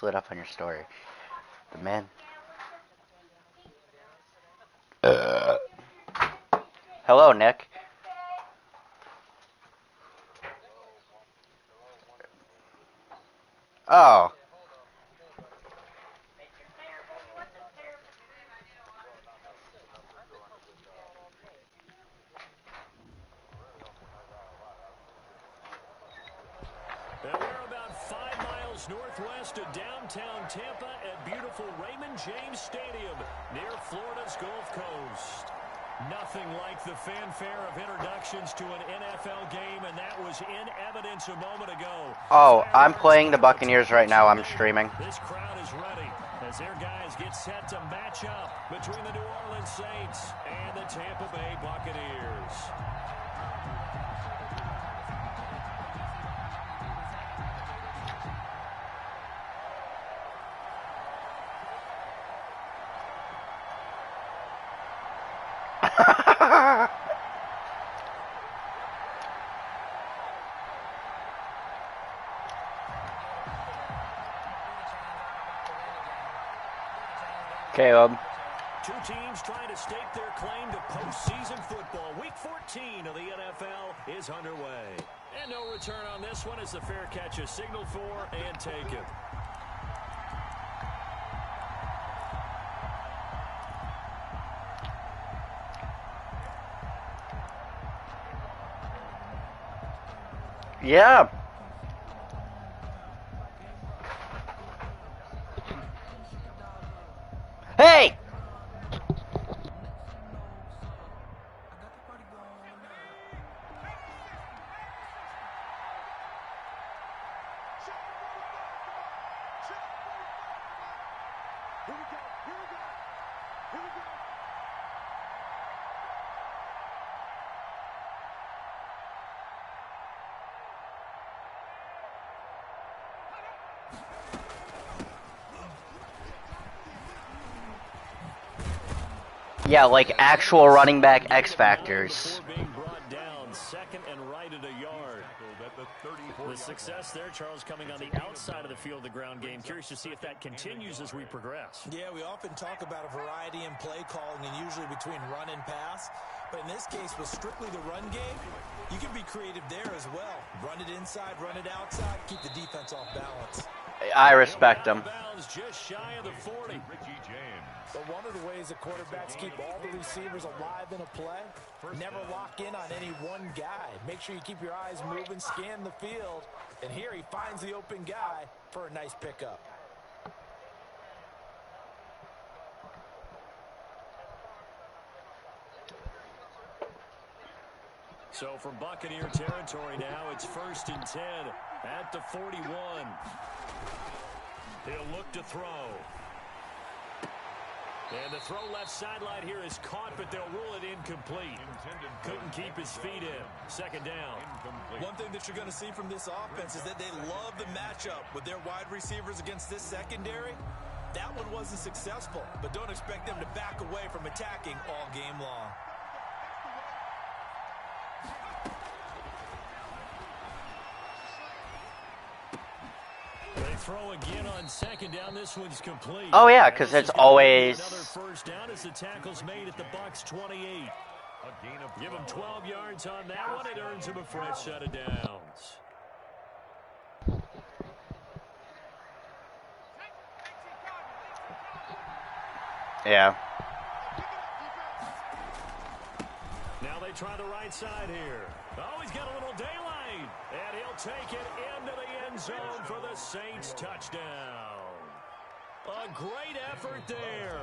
lit up on your story. The man. Hello, Nick. Oh. And we're about 5 miles northwest of downtown Tampa at beautiful Raymond James Stadium near Florida's Gulf Coast. Nothing like the fanfare of introductions to an NFL game, and that was in evidence a moment ago. Oh, I'm playing the Buccaneers right now. I'm streaming. This crowd is ready as their guys get set to match up between the New Orleans Saints and the Tampa Bay Buccaneers. Caleb. Two teams trying to stake their claim to postseason football. Week 14 of the NFL is underway. And no return on this one as the fair catch is signaled for and taken. Yeah. Hey! Yeah, like actual running back X Factors. Second and right at a yard. The success there, Charles, coming on the outside of the field of the ground game. Curious to see if that continues as we progress. Yeah, we often talk about a variety in play calling and usually between run and pass. But in this case, with strictly the run game, you can be creative there as well. Run it inside, run it outside, keep the defense off balance. I respect him. Just shy of the 40. But one of the ways the quarterbacks keep all the receivers alive in a play, never lock in on any one guy. Make sure you keep your eyes moving, scan the field, and here he finds the open guy for a nice pickup. So from Buccaneer territory now, it's 1st and 10 at the 41. He'll look to throw. And the throw left sideline here is caught, but they'll rule it incomplete. Couldn't keep his feet in. 2nd down. One thing that you're going to see from this offense is that they love the matchup with their wide receivers against this secondary. That one wasn't successful, but don't expect them to back away from attacking all game long. Throw again on 2nd down. This one's complete. Oh yeah, because it's always another 1st down as the tackle's made at the Bucs 28. Give him 12 yards on that one. It earns him a fresh set of downs. Yeah. Now they try the right side here. Oh, he's got a little daylight. And he'll take it into the end zone for the Saints touchdown. A great effort there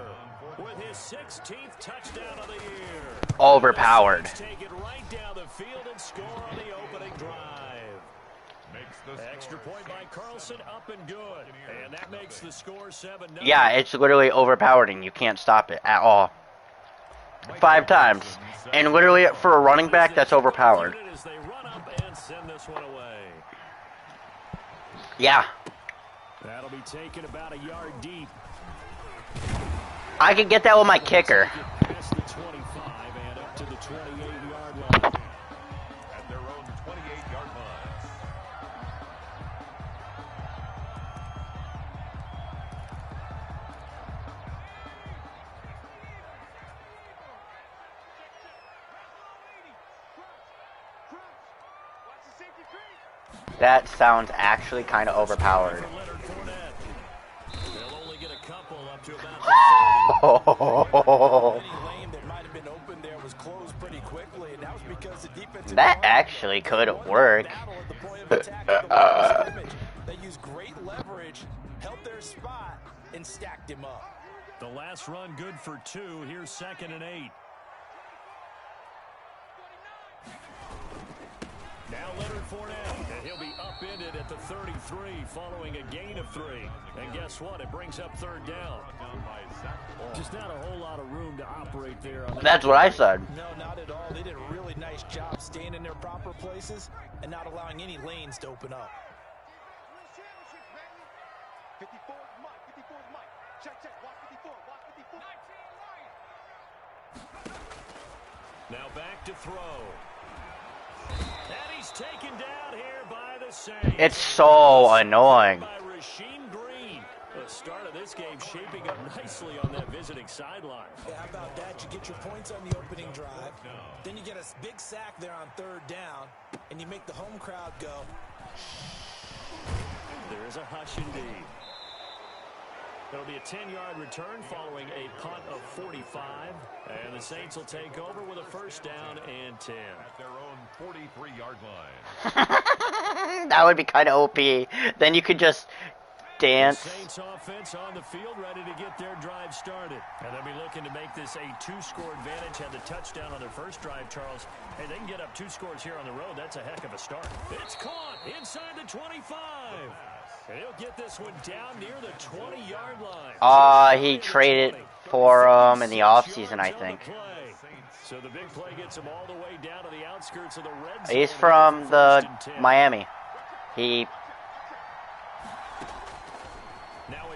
with his 16th touchdown of the year. Overpowered. Take it right down the field and score on the opening drive. Extra point by Carlson, up and good. And that makes the score 7-0. Yeah, it's literally overpowered and you can't stop it at all. 5 times. And literally for a running back, that's overpowered. As they run up and send this one away. Yeah. That'll be taken about a yard deep. I could get that with my kicker. Past the 25 and up to the 28-yard line. At their own 28-yard line. That sounds actually kind of overpowered. They'll only get a couple up to about the 30. Any lane that might have been open there was closed pretty quickly, and that was because the defensive That line actually could work. battle at the point of attack of the line of scrimmage. They used great leverage, held their spot, and stacked him up. The last run good for 2. Here's 2nd and 8. Now Leonard Fournette, and he'll be upended at the 33 following a gain of 3. And guess what? It brings up 3rd down. Just not a whole lot of room to operate there. On That's what I said. No, not at all. They did a really nice job staying in their proper places and not allowing any lanes to open up. 54 Mike. 54 Mike. Check. Watch 54. Watch 54. Now back to throw. And he's taken down here by the Saints. It's so annoying. By Rasheem Green. The start of this game shaping up nicely on that visiting sideline. Yeah, how about that? You get your points on the opening drive, then you get a big sack there on 3rd down, and you make the home crowd go. There is a hush indeed. It'll be a 10-yard return following a punt of 45. And the Saints will take over with a 1st down and 10. At their own 43-yard line. That would be kind of OP. Then you could just dance. The Saints offense on the field ready to get their drive started. And they'll be looking to make this a 2-score advantage. Had the touchdown on their first drive, Charles. Hey, they can get up 2 scores here on the road. That's a heck of a start. It's caught inside the 25. And he'll get this one down near the 20-yard line. He traded for in the offseason, I think. So the big play gets him all the way down to the outskirts of the red zone. He's from the Miami.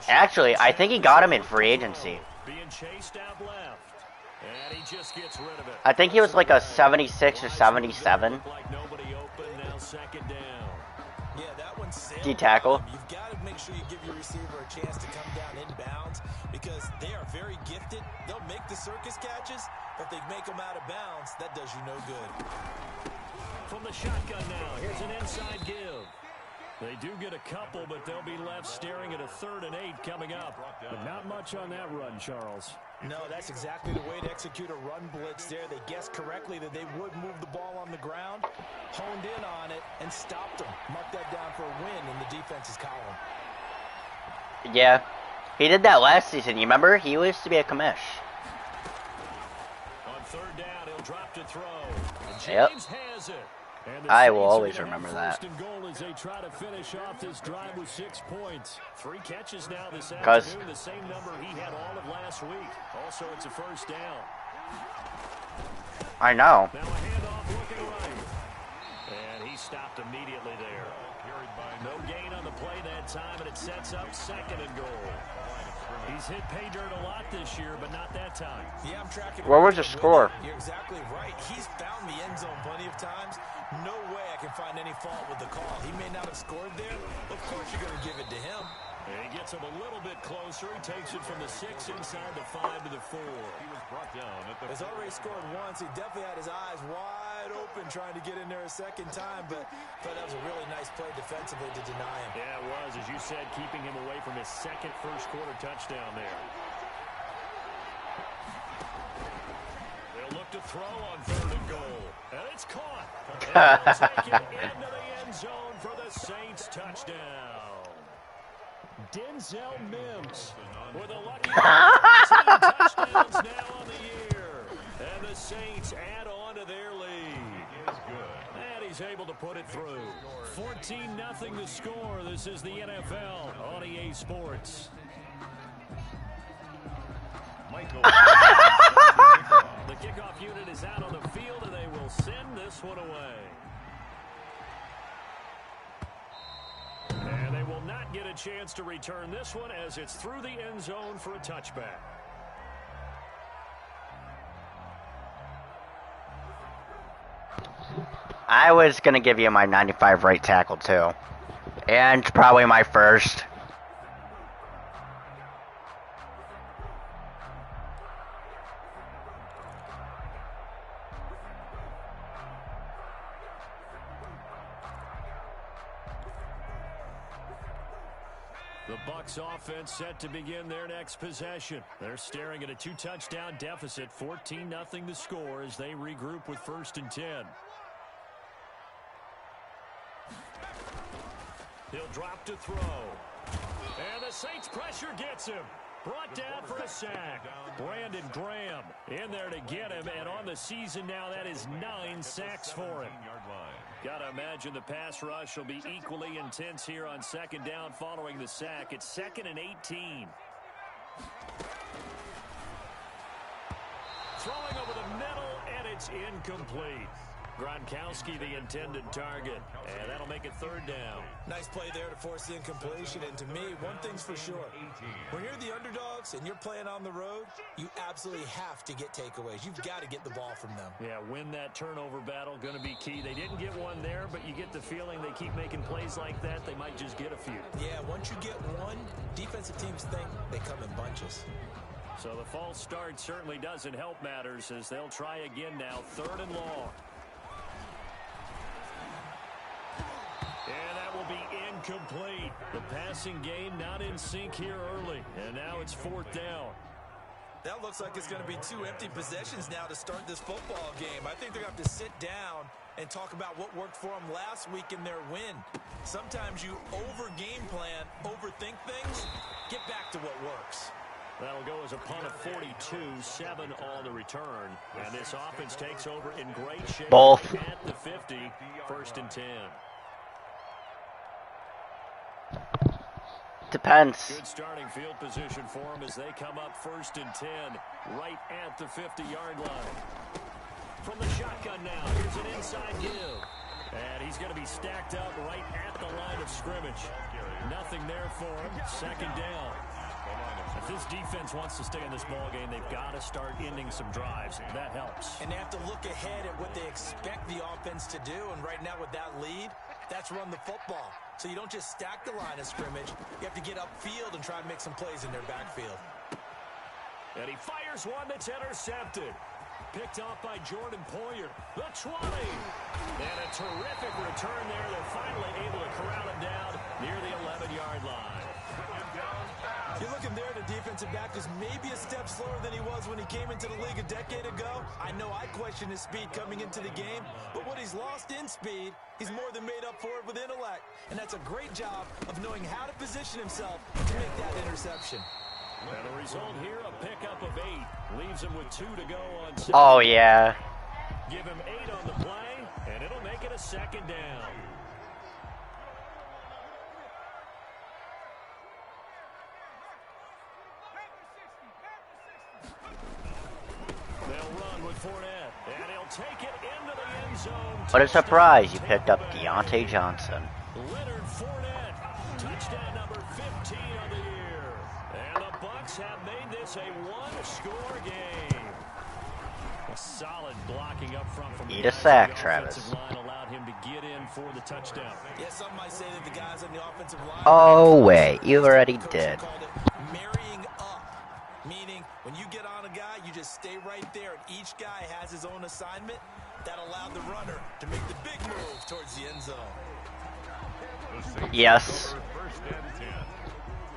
Actually, I think he got him in free agency. Being chased out left. And he just gets rid of it. I think he was like a 76 or 77. Like nobody open, now 2nd down. Yeah, that one's sailed. D-tackle. You've got to make sure you give your receiver a chance to come down inbounds because they are very gifted. They'll make the circus catches, but if they make them out of bounds, that does you no good. From the shotgun now, here's an inside give. They do get a couple, but they'll be left staring at a 3rd and 8 coming up. But not much on that run, Charles. No, that's exactly the way to execute a run blitz there. They guessed correctly that they would move the ball on the ground, honed in on it, and stopped them. Mark that down for a win in the defense's column. Yeah. He did that last season. You remember? He used to be a commish. On 3rd down, he'll drop to throw. Yep. James has it. I will always remember that. And goal as they try to finish off this drive with 6 points. 3 catches now this 'Cause afternoon, the same number he had all of last week. Also, it's a 1st down. I know. Now a handoff looking right. And he stopped immediately there. No gain on the play that time, and it sets up 2nd and goal. He's hit pay dirt a lot this year, but not that time. Yeah, I'm tracking. What was the score? You're exactly right. He's found the end zone plenty of times. No way I can find any fault with the call. He may not have scored there. Of course you're going to give it to him. And he gets him a little bit closer. He takes it from the 6 inside the 5 to the 4. He was brought down at the He's already scored once. He definitely had his eyes wide open trying to get in there a 2nd time, but I thought that was a really nice play defensively to deny him. Yeah, it was, as you said, keeping him away from his 2nd first-quarter touchdown there. They'll look to throw on 3rd and goal. And it's caught. And they'll take it into the end zone for the Saints touchdown. Denzel Mims with a lucky 10 touchdowns now on the year. And the Saints add on to their lead. And he's able to put it through. 14-0 the score. This is the NFL on EA Sports. Michael. The kickoff unit is out on the field, and they will send this one away. And they will not get a chance to return this one as it's through the end zone for a touchback. I was going to give you my 95 right tackle, too. And probably my first. The Bucs offense set to begin their next possession. They're staring at a 2-touchdown deficit, 14-0 the score as they regroup with 1st and 10. He'll drop to throw. And the Saints pressure gets him. Brought down for a sack. Brandon Graham in there to get him, and on the season now, that is 9 sacks for him. Got to imagine the pass rush will be equally intense here on 2nd down following the sack. It's 2nd and 18. Throwing over the middle, and it's incomplete. Gronkowski the intended target, and that'll make it 3rd down. Nice play there to force the incompletion, and to me, one thing's for sure. When you're the underdogs and you're playing on the road, you absolutely have to get takeaways. You've got to get the ball from them. Yeah, win that turnover battle, going to be key. They didn't get one there, but you get the feeling they keep making plays like that, they might just get a few. Yeah, once you get one, defensive teams think they come in bunches. So the false start certainly doesn't help matters as they'll try again now, 3rd and long. And that will be incomplete. The passing game not in sync here early. And now it's 4th down. That looks like it's going to be 2 empty possessions now to start this football game. I think they're going to have to sit down and talk about what worked for them last week in their win. Sometimes you over-game plan, overthink things, get back to what works. That'll go as a punt of 42, 7 on the return. And this offense takes over in great shape. Both. At the 50, 1st and 10. Depends. Good starting field position for them as they come up 1st and 10, right at the 50-yard line. From the shotgun now, here's an inside give. And he's going to be stacked up right at the line of scrimmage. Nothing there for him. 2nd down. If this defense wants to stay in this ball game, they've got to start ending some drives. That helps. And they have to look ahead at what they expect the offense to do. And right now with that lead, that's run the football. So you don't just stack the line of scrimmage. You have to get upfield and try and make some plays in their backfield. And he fires one that's intercepted. Picked off by Jordan Poyer. The 20. And a terrific return there. They're finally able to corral him down near the 11-yard line. You're looking there, the defensive back is maybe a step slower than he was when he came into the league a decade ago. I know I questioned his speed coming into the game, but what he's lost in speed, he's more than made up for it with intellect. And that's a great job of knowing how to position himself to make that interception. And the result here, a pickup of 8. Leaves him with 2 to go on 7. Oh, yeah. Give him 8 on the play, and it'll make it a 2nd down. They'll run with Fournette, and he'll take it into the end zone. What a surprise, you picked up Deontay Johnson. Leonard Fournette, touchdown number 15 of the year. And the Bucs have made this a 1-score game. A solid blocking up front from Eat a sack, Travis. line allowed him to get in for the touchdown. Yeah, some might say that the guys on the offensive line... Oh, wait, you already did. Called it marrying up, meaning when you get on a guy, you just stay right there, and each guy has his own assignment. That allowed the runner to make the big move towards the end zone. Yes. 1st and 10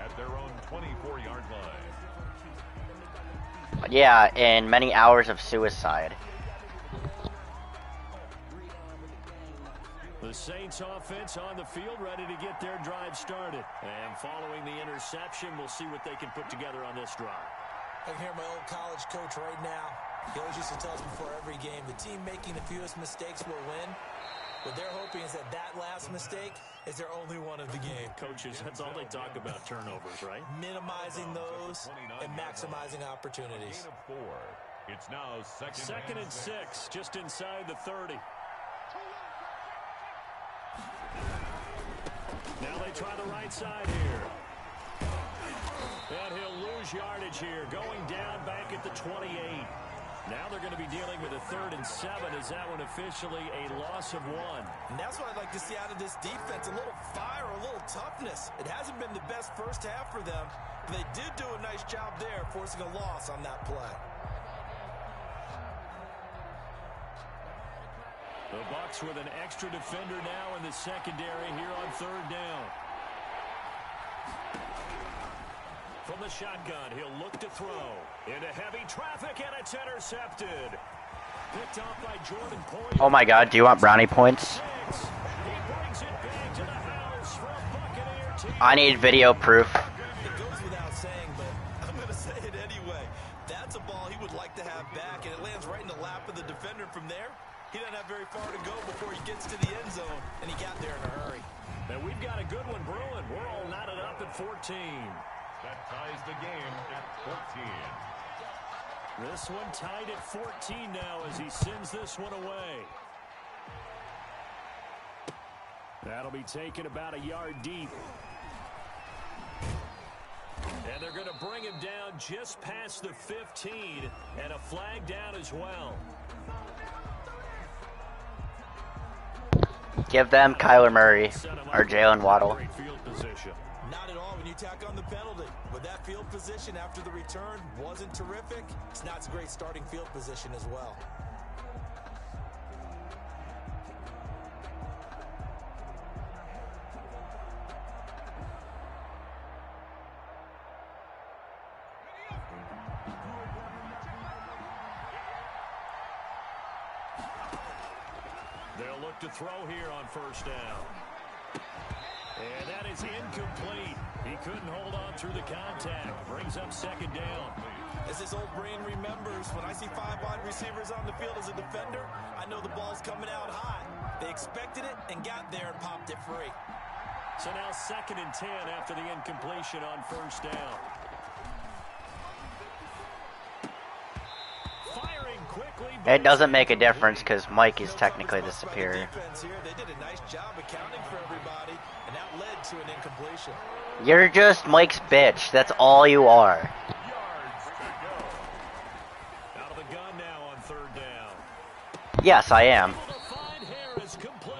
at their own 24-yard line. Yeah, and many hours of suicide. The Saints offense on the field ready to get their drive started. And following the interception, we'll see what they can put together on this drive. I can hear my old college coach right now. He always used to tell us before every game, the team making the fewest mistakes will win. What they're hoping is that last mistake is their only one of the game. Coaches, that's all they talk about, turnovers, right? Minimizing those and maximizing opportunities. Gain of 4. It's now 2nd and 6, just inside the 30. Now they try the right side here. And he'll lose yardage here, going down back at the 28. Now they're going to be dealing with a 3rd and 7 as that one officially a loss of 1. And that's what I'd like to see out of this defense, a little fire, a little toughness. It hasn't been the best first half for them, but they did do a nice job there forcing a loss on that play. The Bucs with an extra defender now in the secondary here on 3rd down. From the shotgun, he'll look to throw. Into heavy traffic, and it's intercepted. Picked off by Jordan Poyer. Oh my God, do you want brownie points? He brings it back to the house for a Buccaneer team. I need video proof. It goes without saying, but I'm going to say it anyway. That's a ball he would like to have back, and it lands right in the lap of the defender. From there, he doesn't have very far to go before he gets to the end zone, and he got there in a hurry. And we've got a good one brewing. We're all knotted up at 14. That ties the game at 14. This one tied at 14 now as he sends this one away. That'll be taken about a yard deep. And they're going to bring him down just past the 15, and a flag down as well. Give them Kyler Murray or Jalen Waddle. Great field position. Not at all when you tack on the penalty. But that field position after the return wasn't terrific. It's not a great starting field position as well. They'll look to throw here on first down. And that is incomplete. He couldn't hold on through the contact. Brings up second down. As his old brain remembers, when I see 5 wide receivers on the field as a defender, I know the ball's coming out high. They expected it and got there and popped it free. So now 2nd and 10 after the incompletion on first down. Firing quickly. It doesn't make a difference because Mike is technically the superior. They did a nice job accounting for everybody, and that led to an incompletion. You're just Mike's bitch. That's all you are. Yards to go. Out of the gun now on 3rd down. Yes, I am. Able to find Harris complete.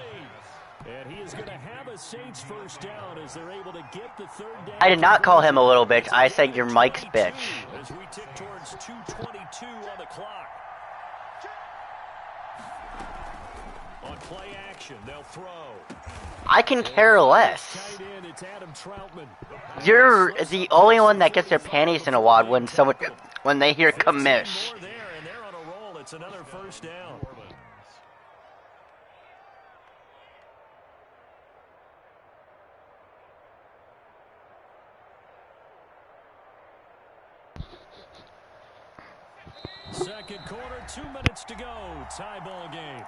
And he is going to have a Saints first down as they're able to get the 3rd down. I did not call him a little bitch. I said you're Mike's bitch. As we tick towards 2:22 on the clock. On play action, they'll throw. I can care less. Tight end, it's Adam Troutman. You're the only one that gets their panties in a wad when they hear commish. More there, and they're on a roll. It's another first down. Second quarter, 2 minutes to go. Tie ball game.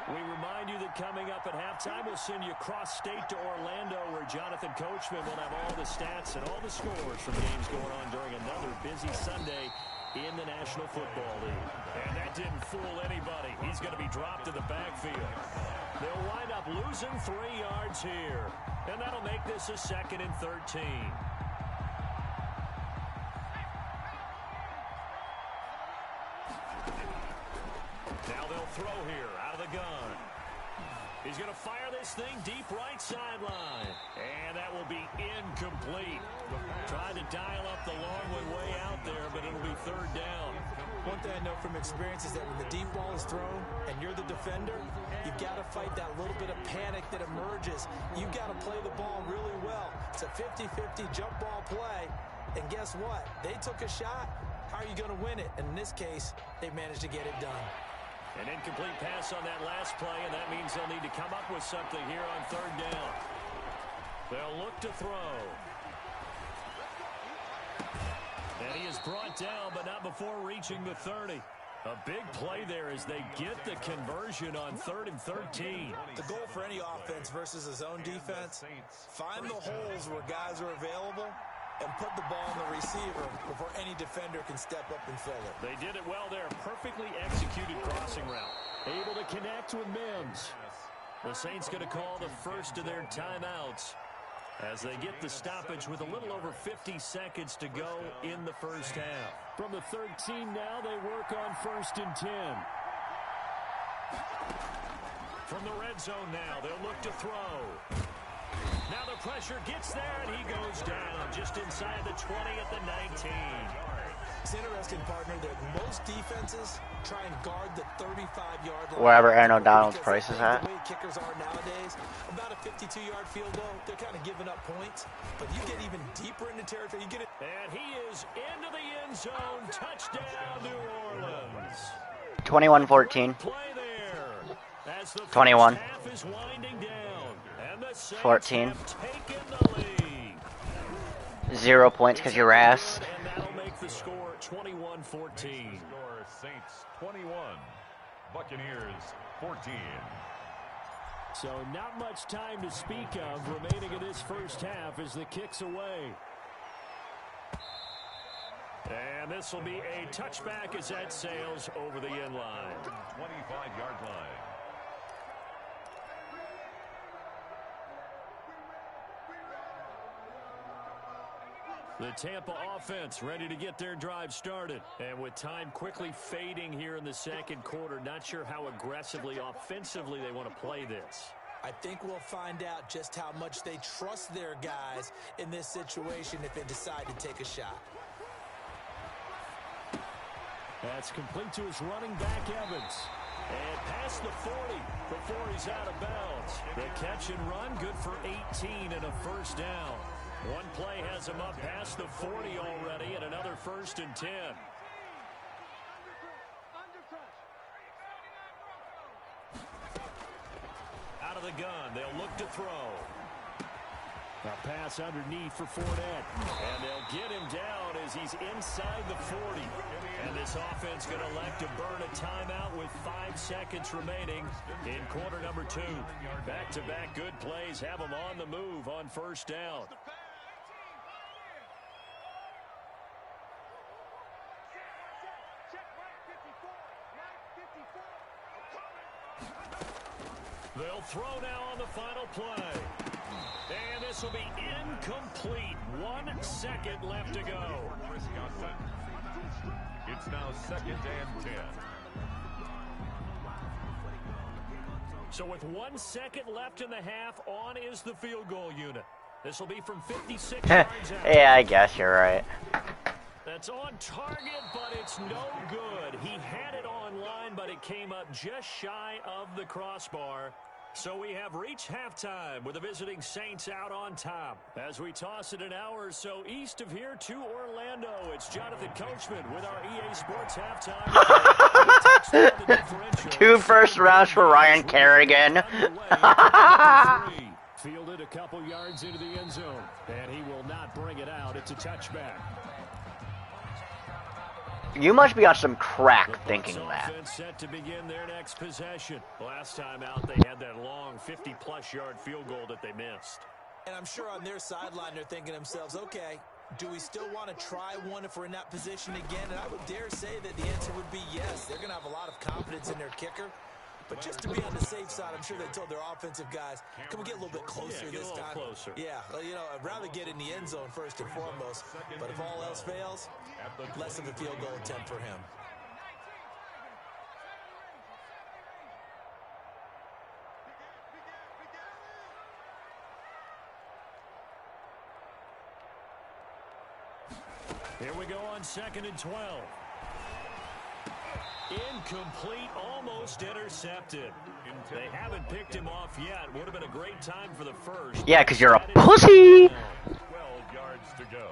We remind you that coming up at halftime, we'll send you cross-state to Orlando, where Jonathan Coachman will have all the stats and all the scores from games going on during another busy Sunday in the National Football League. And that didn't fool anybody. He's going to be dropped to the backfield. They'll wind up losing 3 yards here. And that'll make this a 2nd and 13. Now they'll throw here out of the gun. He's going to fire this thing deep right sideline. And that will be incomplete. Trying to dial up the long one way out there, but it'll be 3rd down. One thing I know from experience is that when the deep ball is thrown and you're the defender, you've got to fight that little bit of panic that emerges. You've got to play the ball really well. It's a 50-50 jump ball play. And guess what? They took a shot. How are you going to win it? And in this case, they managed to get it done. An incomplete pass on that last play, and that means they'll need to come up with something here on 3rd down. They'll look to throw. And he is brought down, but not before reaching the 30. A big play there as they get the conversion on 3rd and 13. The goal for any offense versus a zone defense, find the holes where guys are available and put the ball on the receiver before any defender can step up and fill it. They did it well there. Perfectly executed crossing route. Able to connect with Mims. The Saints going to call the first of their timeouts as they get the stoppage with a little over 50 seconds to go in the first half. From the 13 now, they work on 1st and 10. From the red zone now, they'll look to throw. Now the pressure gets there, and he goes down just inside the 20 at the 19. It's interesting, partner, that most defenses try and guard the 35-yard line. Wherever Aaron O'Donnell's price is at. The way kickers are nowadays, about a 52-yard field goal, they're kind of giving up points. But you get even deeper into territory. You get it. And he is into the end zone. Touchdown, New Orleans. 21-14. Play there. As the 21. first half is winding down, and the Saints 14. have taken the lead. 0 points because your ass. And that'll make the score 21-14. Score Saints 21, Buccaneers 14. So not much time to speak of remaining in this first half as the kick's away. And this will be a touchback as that sails over the end line. 25-yard line. The Tampa offense ready to get their drive started. And with time quickly fading here in the second quarter, not sure how aggressively, offensively they want to play this. I think we'll find out just how much they trust their guys in this situation if they decide to take a shot. That's complete to his running back, Evans. And past the 40 before he's out of bounds. The catch and run, good for 18 and a first down. One play has him up past the 40 already, and another 1st and 10. Out of the gun, they'll look to throw. A pass underneath for Fournette. And they'll get him down as he's inside the 40. And this offense going to elect to burn a timeout with 5 seconds remaining in quarter number 2. Back-to-back good plays have them on the move on first down. They'll throw now on the final play. And this will be incomplete. 1 second left to go. It's now 2nd and 10. So with 1 second left in the half, on is the field goal unit. This will be from 56 yards out. Yeah, I guess you're right. That's on target, but it's no good. He had it on line, but it came up just shy of the crossbar. So we have reached halftime with the visiting Saints out on top. As we toss it an hour or so east of here to Orlando, it's Jonathan Coachman with our EA Sports halftime. 2 first rounds for Ryan Kerrigan. Fielded a couple yards into the end zone, and he will not bring it out. It's a touchback. You must be on some crack thinking that. Set to begin their next possession. Last time out, they had that long 50-plus yard field goal that they missed. And I'm sure on their sideline they're thinking to themselves, okay, do we still want to try one if we're in that position again? And I would dare say that the answer would be yes. They're going to have a lot of confidence in their kicker. But just to be on the safe side, I'm sure they told their offensive guys, can we get a little bit closer this time? Closer. Yeah, well, you know, I'd rather get in the end zone first and foremost. But if all else fails, less of a field goal attempt for him. Here we go on 2nd and 12. Incomplete, almost intercepted. They haven't picked him off yet. Would have been a great time for the first. Yeah, because you're a pussy. 12 yards to go.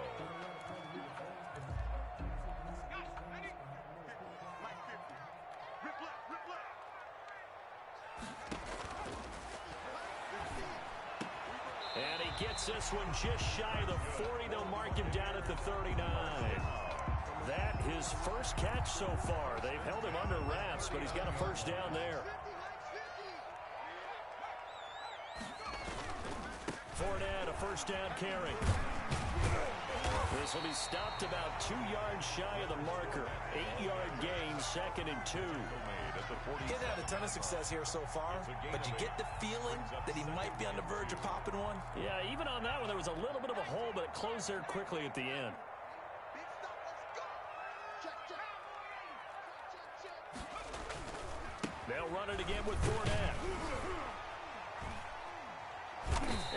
And he gets this one just shy of the 40. They'll mark him down at the 39. That his first catch so far. They've held him under wraps, but he's got a first down there. Fournette, a first down carry. This will be stopped about 2 yards shy of the marker. 8-yard gain, 2nd and 2. Getting had a ton of success here so far, but you get the feeling that he might be on the verge of popping one. Yeah, even on that one, there was a little bit of a hole, but it closed there quickly at the end. They'll run it again with Fournette.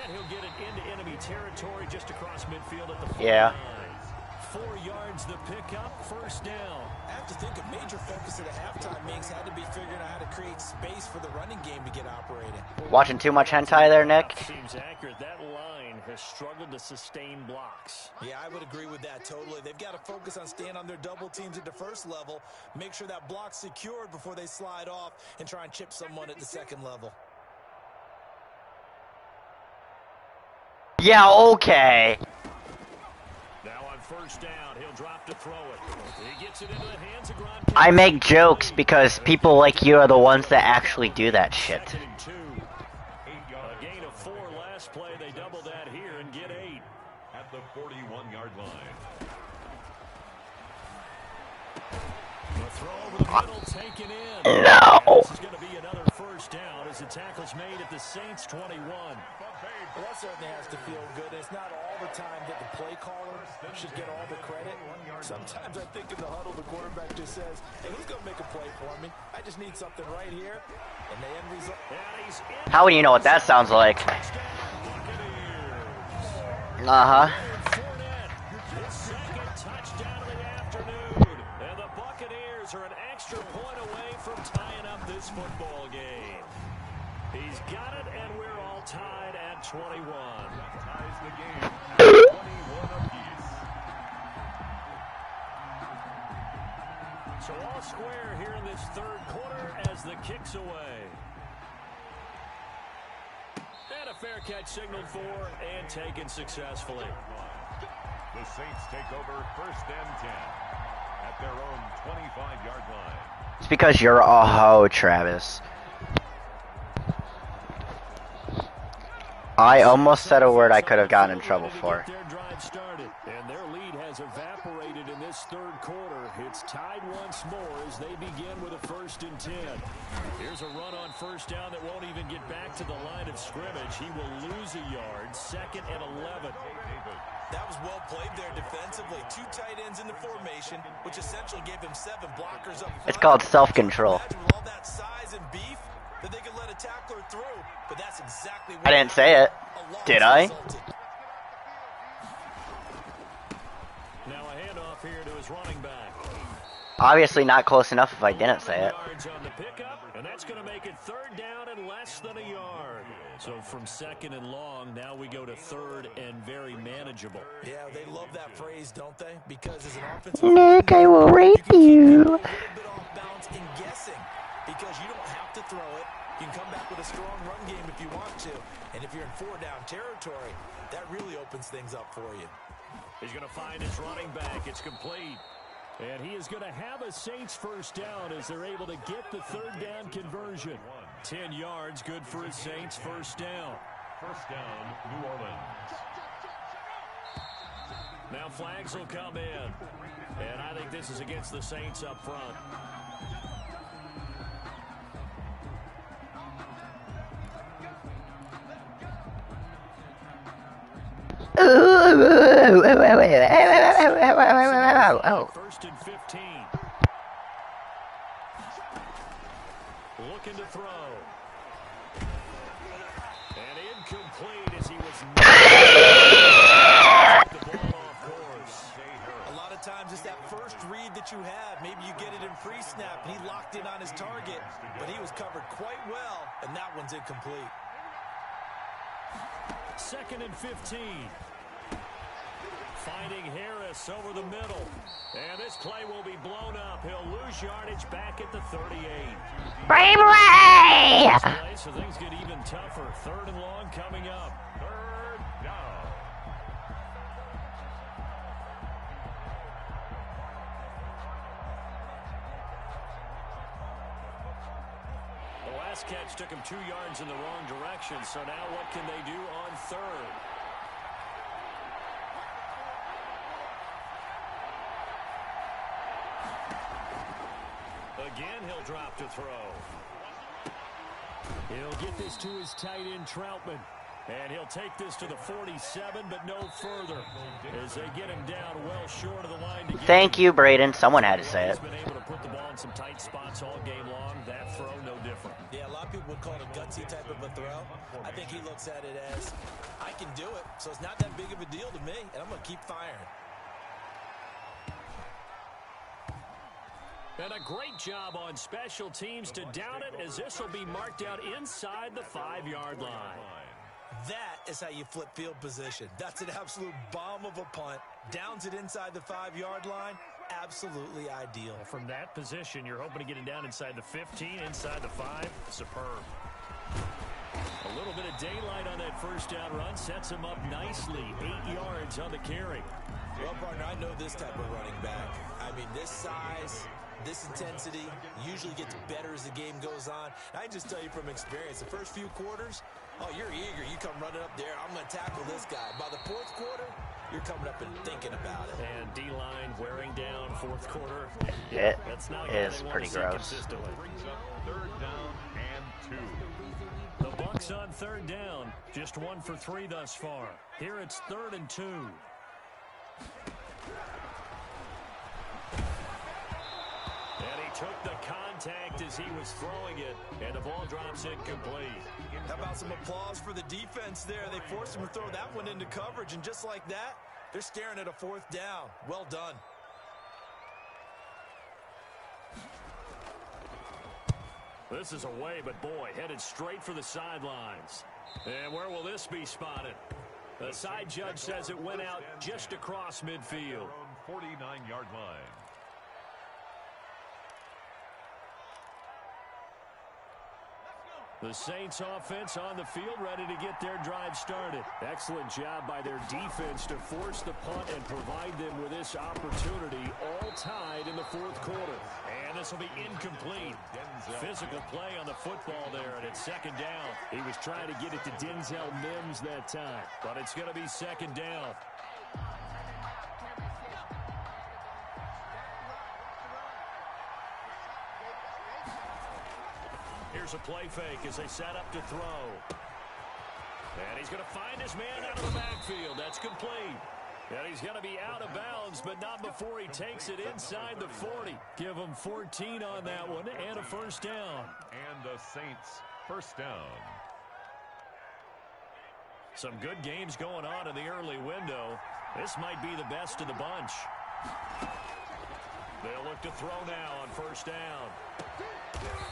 And he'll get it into enemy territory just across midfield at the 49. 4 yards the pickup, first down. I have to think a major focus of the halftime meetings had to be figuring out how to create space for the running game to get operating. Watching too much hentai there, Nick? Seems accurate. That line has struggled to sustain blocks. Yeah, I would agree with that totally. They've got to focus on staying on their double teams at the first level, make sure that block's secured before they slide off and try and chip someone at the second level. Yeah, okay. Now on first down, he'll drop to throw it. He gets it into the hands of Gronk. I make jokes because people like you are the ones that actually do that shit. 2nd and 2. A gain of 4 last play. They double that here and get 8. At the 41-yard line. The throw over the middle, taken in. No. This is going to be another first down as the tackle's made at the Saints 21. Well, that certainly has to feel good. It's not all the time that the play caller should get all the credit. Sometimes I think in the huddle, the quarterback just says, hey, who's going to make a play for me? I just need something right here. And the end result. How do you know what that sounds like? Uh-huh. His second touchdown of the afternoon. And the Buccaneers are an extra point away from tying up this football game. He's got it, and we're all tied at 21. Ties the game at 21 apiece. So all square here in this third quarter as the kick's away. And a fair catch signaled for and taken successfully. The Saints take over first and 10 at their own 25-yard line. It's because you're a hoe, Travis. I almost said a word I could have gotten in trouble for. Their drive started, and their lead has evaporated in this third quarter. It's tied once more as they begin with a 1st and 10. Here's a run on first down that won't even get back to the line of scrimmage. He will lose a yard. 2nd and 11. That was well played there defensively. 2 tight ends in the formation, which essentially gave him 7 blockers up front. It's called self-control. Imagine with all that size and beef that they could let a tackler through, but that's exactly what I didn't say it. Did I? Now a handoff here to his running back. Obviously not close enough if I didn't say it. Yards on the pickup, and that's going to make it 3rd down and less than a yard. So from 2nd and long, now we go to 3rd and very manageable. Yeah, they love that phrase, don't they? Because as an offensive Nick, I will rape you. you. A little bit off balance in guessing because you don't have to throw it. You can come back with a strong run game if you want to. And if you're in 4-down territory, that really opens things up for you. He's going to find his running back. It's complete. And he is going to have a Saints first down as they're able to get the 3rd down conversion. 10 yards, good for a Saints first down. First down, New Orleans. Now flags will come in. And I think this is against the Saints up front. First and 15. Looking to throw. And incomplete as he was the ball off course. A lot of times it's that first read that you have. Maybe you get it in pre-snap and he locked in on his target, but he was covered quite well, and that one's incomplete. 2nd and 15. Finding Harris over the middle. And this play will be blown up. He'll lose yardage back at the 38. Bravery! So things get even tougher. 3rd and long coming up. 3rd down. The last catch took him 2 yards in the wrong direction. So now what can they do on 3rd? Again, he'll drop to throw. He'll get this to his tight end, Troutman. And he'll take this to the 47, but no further. As they get him down well short of the line. To Thank you, Braden. Someone had to say it. He's been able to put the ball in some tight spots all game long. That throw, no different. Yeah, a lot of people would call it a gutsy type of a throw. I think he looks at it as, I can do it, so it's not that big of a deal to me, and I'm going to keep firing. And a great job on special teams to down it, as this will be marked out inside the 5-yard line. That is how you flip field position. That's an absolute bomb of a punt. Downs it inside the 5-yard line. Absolutely ideal. From that position, you're hoping to get it down inside the 15, inside the 5. Superb. A little bit of daylight on that first down run sets him up nicely. 8 yards on the carry. Well, partner, I know this type of running back. I mean, this size, this intensity usually gets better as the game goes on. I just tell you from experience, the first few quarters, oh, you're eager. You come running up there. I'm going to tackle this guy. By the fourth quarter, you're coming up and thinking about it. And D-line wearing down fourth quarter. It That's not is pretty gross. Brings up 3rd down and 2. The Bucs on 3rd down. Just 1 for 3 thus far. Here it's 3rd and 2. And he took the contact as he was throwing it, and the ball drops incomplete. How about some applause for the defense there? They forced him to throw that one into coverage, and just like that, they're staring at a 4th down. Well done. This is away, but boy, headed straight for the sidelines. And where will this be spotted? The side judge says it went out just across midfield. 49-yard line. The Saints offense on the field, ready to get their drive started. Excellent job by their defense to force the punt and provide them with this opportunity, all tied in the 4th quarter. And this will be incomplete. Physical play on the football there, and it's 2nd down. He was trying to get it to Denzel Mims that time, but it's going to be 2nd down. Here's a play fake as they set up to throw. And he's going to find his man out of the backfield. That's complete. And he's going to be out of bounds, but not before he takes it inside the 40. Give him 14 on that one and a 1st down. And the Saints 1st down. Some good games going on in the early window. This might be the best of the bunch. They'll look to throw now on 1st down.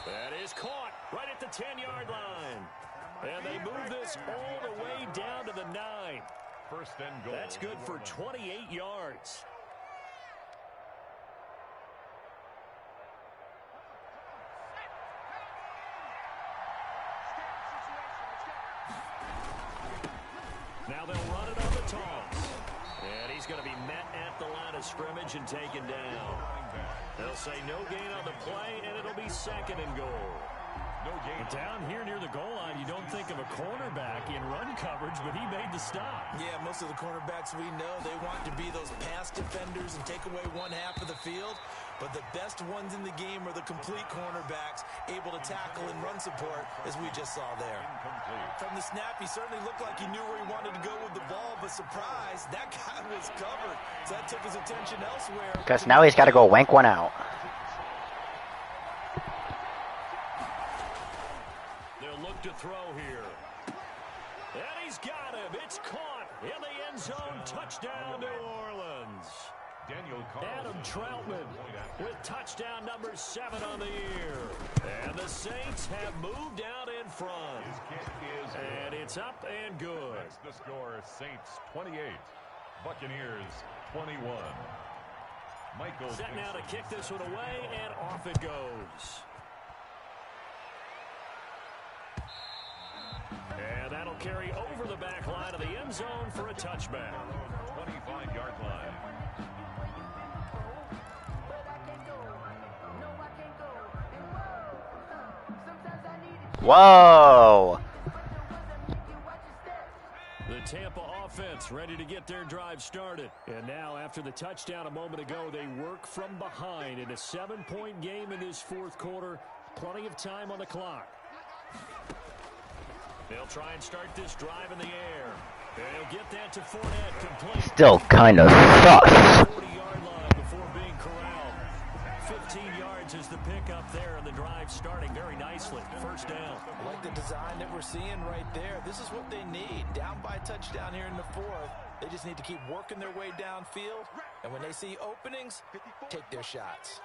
That is caught right at the 10-yard line. And they move this all the way down to the 9. 1st and goal. That's good for 28 yards. Now they'll run it on the toss. And he's going to be met at the line of scrimmage and taken down. They'll say no gain on the play, and it'll be 2nd and goal. No gain. Down here near the goal line, you don't think of a cornerback in run coverage, but he made the stop. Yeah, most of the cornerbacks we know, they want to be those pass defenders and take away 1 half of the field. But the best ones in the game are the complete cornerbacks, able to tackle and run support, as we just saw there. Incomplete. From the snap, he certainly looked like he knew where he wanted to go with the ball, but surprise, that guy was covered. So that took his attention elsewhere. Because now he's got to go wank one out. They'll look to throw here. And he's got him. It's caught in the end zone. Touchdown, New Orleans. Adam Troutman with touchdown number 7 on the year. And the Saints have moved out in front. And it's up and good. That's the score. Saints 28, Buccaneers 21. Michael Set now to kick this one away, and off it goes. And that'll carry over the back line of the end zone for a touchback. 25-yard line. Whoa! The Tampa offense ready to get their drive started. And now, after the touchdown a moment ago, they work from behind in a 7-point game in this 4th quarter. Plenty of time on the clock. They'll try and start this drive in the air. They'll get that to Fournette complete. Still kind of sucks. 40-yard line before being corralled. 15 yards is the pickup there, and the drive starting very nicely. 1st down. I like the design that we're seeing right there. This is what they need. Down by a touchdown here in the 4th. They just need to keep working their way downfield. And when they see openings, take their shots.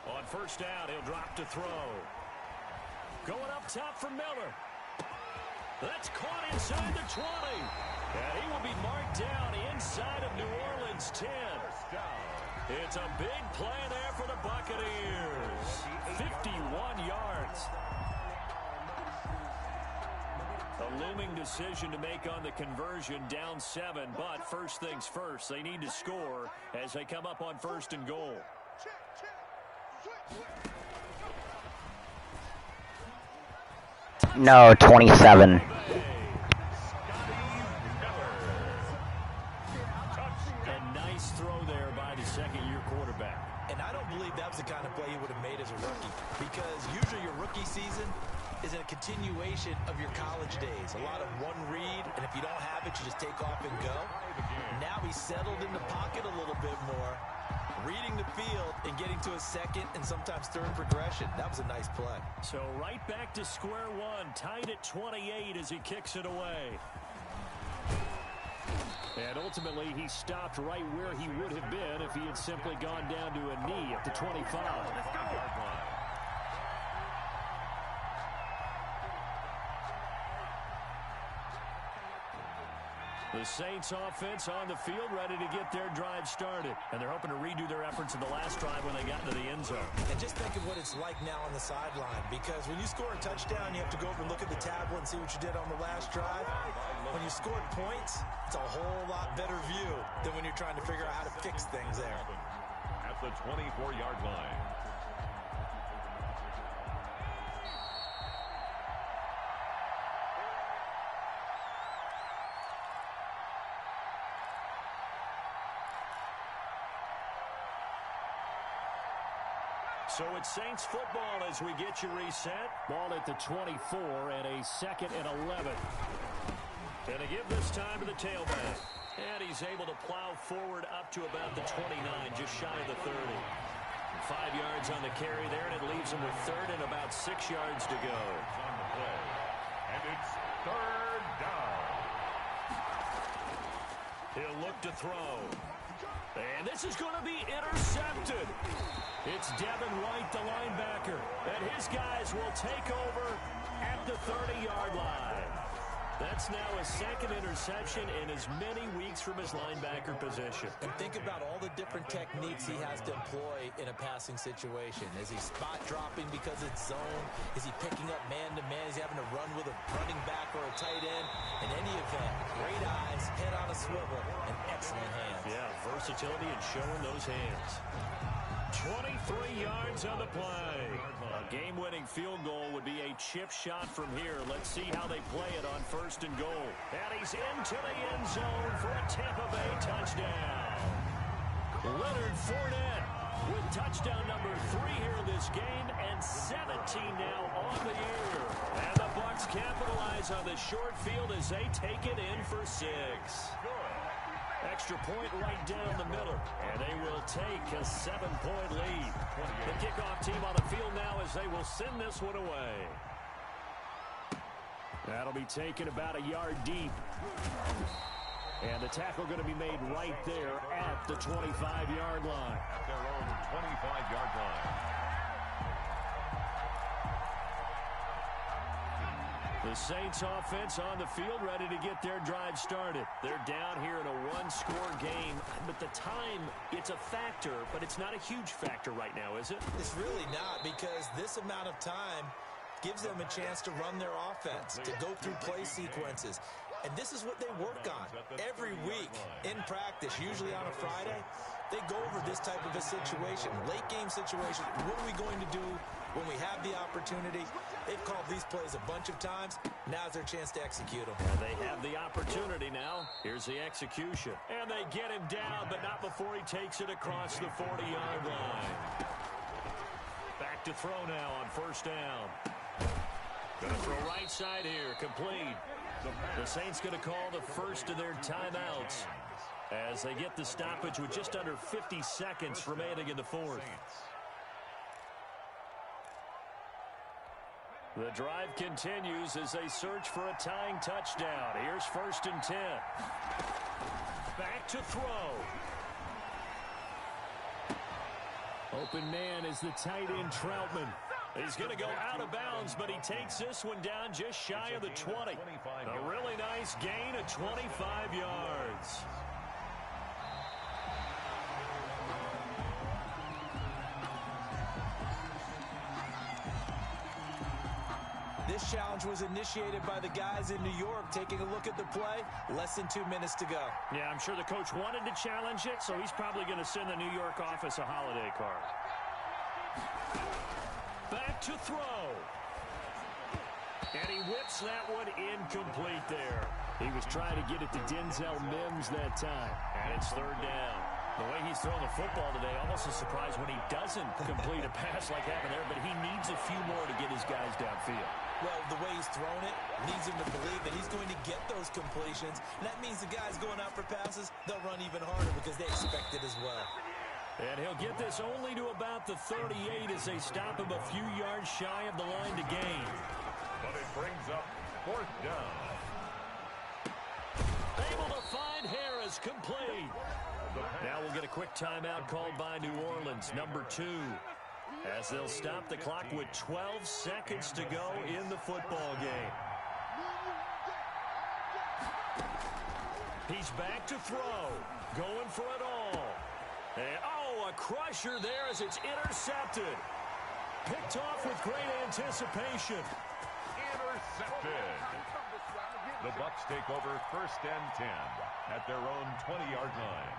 On first down, he'll drop to throw. Going up top for Miller. That's caught inside the 20. And he will be marked down inside of New Orleans 10. It's a big play there for the Buccaneers. 51 yards. A looming decision to make on the conversion, down 7. But first things first, they need to score as they come up on first and goal. No, 27. A nice throw there by the second-year quarterback. And I don't believe that was the kind of play he would have made as a rookie, because usually your rookie season is a continuation of your college days. A lot of one read, and if you don't have it, you just take off and go. Now he's settled in the pocket a little bit more, reading the field and getting to a second and sometimes third progression. That was a nice play. So right back to square one, tied at 28 as he kicks it away. And ultimately, he stopped right where he would have been if he had simply gone down to a knee at the 25. The Saints offense on the field, ready to get their drive started. And they're hoping to redo their efforts in the last drive when they got into the end zone. And just think of what it's like now on the sideline, because when you score a touchdown, you have to go over and look at the tablet and see what you did on the last drive. When you scored points, it's a whole lot better view than when you're trying to figure out how to fix things there. At the 24-yard line. So it's Saints football as we get you reset. Ball at the 24 and a 2nd and 11. And to give this time to the tailback. And he's able to plow forward up to about the 29, just shy of the 30. 5 yards on the carry there, and it leaves him with 3rd and about 6 yards to go. On the play. And it's 3rd down. He'll look to throw. And this is going to be intercepted. It's Devin White, the linebacker. And his guys will take over at the 30-yard line. That's now a 2nd interception in as many weeks from his linebacker position. And think about all the different techniques he has to employ in a passing situation. Is he spot dropping because it's zone? Is he picking up man-to-man? Is he having to run with a running back or a tight end? In any event, great eyes, head on a swivel, and excellent hands. Yeah, versatility and showing those hands. 23 yards on the play. A game-winning field goal would be a chip shot from here. Let's see how they play it on 1st and goal. And he's into the end zone for a Tampa Bay touchdown. Leonard Fournette with touchdown number 3 here in this game, and 17 now on the year. And the Bucs capitalize on the short field as they take it in for 6. Extra point right down the middle, and they will take a 7-point lead. The kickoff team on the field now as they will send this one away. That'll be taken about a yard deep. And the tackle going to be made right there at the 25-yard line. At their own 25-yard line. The Saints offense on the field ready to get their drive started. They're down here in a one-score game, but the time, it's a factor, but it's not a huge factor right now, is it? It's really not, because this amount of time gives them a chance to run their offense, to go through play sequences. And this is what they work on every week in practice, usually on a Friday. They go over this type of a situation, late game situation. What are we going to do when we have the opportunity? They've called these plays a bunch of times. Now's their chance to execute them. And they have the opportunity now. Here's the execution. And they get him down, but not before he takes it across the 40-yard line. Back to throw now on 1st down. Going to throw right side here, complete. The Saints going to call the first of their timeouts as they get the stoppage with just under 50 seconds remaining in the 4th. The drive continues as they search for a tying touchdown. Here's 1st and 10. Back to throw. Open man is the tight end Troutman. He's going to go out of bounds, but he takes this one down just shy of the 20. A really nice gain of 25 yards. This challenge was initiated by the guys in New York. Taking a look at the play, less than 2 minutes to go. Yeah, I'm sure the coach wanted to challenge it, so he's probably going to send the New York office a holiday card. Back to throw. And he whips that one incomplete there. He was trying to get it to Denzel Mims that time. And it's 3rd down. The way he's throwing the football today, almost a surprise when he doesn't complete a pass like happened there, but he needs a few more to get his guys downfield. Well, the way he's thrown it leads him to believe that he's going to get those completions. And that means the guys going out for passes, they'll run even harder because they expect it as well. And he'll get this only to about the 38 as they stop him a few yards shy of the line to gain. But it brings up 4th down. Able to find Harris, complete. Now we'll get a quick timeout called by New Orleans, number 2. As they'll stop the clock with 12 seconds to go in the football game. He's back to throw. Going for it all. And, a crusher there as it's intercepted. Picked off with great anticipation. Intercepted. The Bucs take over 1st and 10 at their own 20-yard line.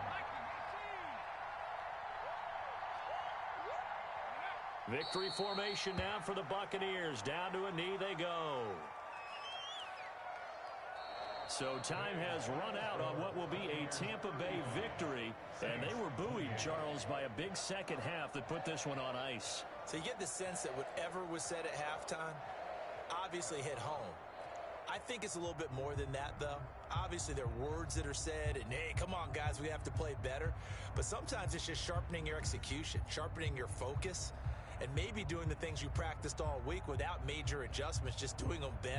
Victory formation now for the Buccaneers. Down to a knee they go. So time has run out on what will be a Tampa Bay victory. And they were buoyed, Charles, by a big second half that put this one on ice. So you get the sense that whatever was said at halftime obviously hit home. I think it's a little bit more than that, though. Obviously, there are words that are said, and, hey, come on, guys, we have to play better. But sometimes it's just sharpening your execution, sharpening your focus, and maybe doing the things you practiced all week without major adjustments, just doing them better.